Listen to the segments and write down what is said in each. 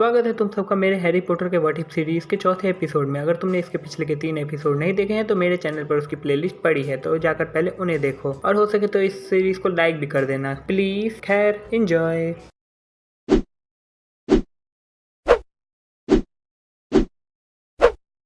स्वागत है तुम सबका मेरे हैरी पॉटर के व्हाट इफ सीरीज के चौथे एपिसोड में। अगर तुमने इसके पिछले के 3 एपिसोड नहीं देखे हैं तो मेरे चैनल पर उसकी प्लेलिस्ट पड़ी है, तो जाकर पहले उन्हें देखो और हो सके तो इस सीरीज को लाइक भी कर देना प्लीज। खैर, एंजॉय।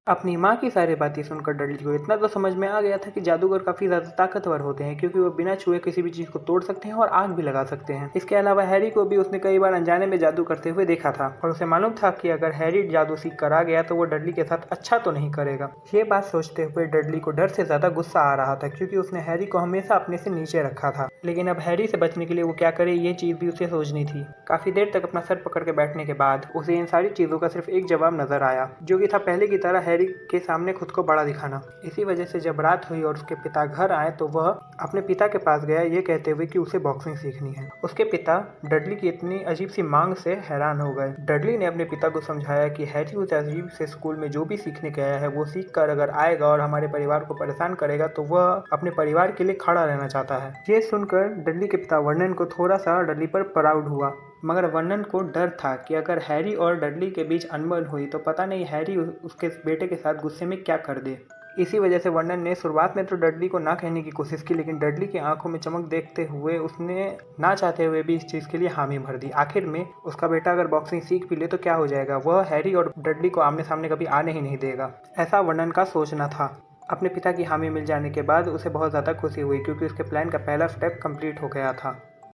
अपनी माँ की सारी बातें सुनकर डडली को इतना तो समझ में आ गया था कि जादूगर काफी ज्यादा ताकतवर होते हैं, क्योंकि वो बिना छुए किसी भी चीज को तोड़ सकते हैं और आग भी लगा सकते हैं। इसके अलावा हैरी को भी उसने कई बार अनजाने में जादू करते हुए देखा था और उसे मालूम था कि अगर हैरी जादू सीख कर आ गया तो वो डडली के साथ अच्छा तो नहीं करेगा। ये बात सोचते हुए डडली को डर से ज्यादा गुस्सा आ रहा था, क्योंकि उसने हैरी को हमेशा अपने से नीचे रखा था। लेकिन अब हैरी से बचने के लिए वो क्या करे, ये चीज भी उसे सोचनी थी। काफी देर तक अपना सर पकड़ के बैठने के बाद उसे इन सारी चीजों का सिर्फ एक जवाब नजर आया, जो कि था पहले की तरह हैरी के सामने खुद को बड़ा दिखाना। इसी वजह से जब रात हुई और उसके पिता घर आए तो वह अपने पिता के पास गया, ये कहते हुए कि उसे बॉक्सिंग सीखनी है। उसके पिता डडली की इतनी अजीब सी मांग से हैरान हो गए। डडली ने अपने पिता को समझाया कि हैरी उस अजीब से स्कूल में जो भी सीखने गया है वो सीख कर अगर आएगा और हमारे परिवार को परेशान करेगा तो वह अपने परिवार के लिए खड़ा रहना चाहता है। ये सुनकर डडली के पिता वर्नन को थोड़ा सा डडली पर प्राउड हुआ, मगर वर्नन को डर था कि अगर हैरी और डडली के बीच अनबन हुई तो पता नहीं हैरी उसके बेटे के साथ गुस्से में क्या कर दे। इसी वजह से वर्नन ने शुरुआत में तो डडली को ना कहने की कोशिश की, लेकिन डडली की आंखों में चमक देखते हुए उसने ना चाहते हुए भी इस चीज़ के लिए हामी भर दी। आखिर में उसका बेटा अगर बॉक्सिंग सीख भी ले तो क्या हो जाएगा, वह हैरी और डडली को आमने सामने कभी आने ही नहीं देगा, ऐसा वर्नन का सोचना था। अपने पिता की हामी मिल जाने के बाद उसे बहुत ज़्यादा खुशी हुई, क्योंकि उसके प्लान का पहला स्टेप कंप्लीट हो गया था।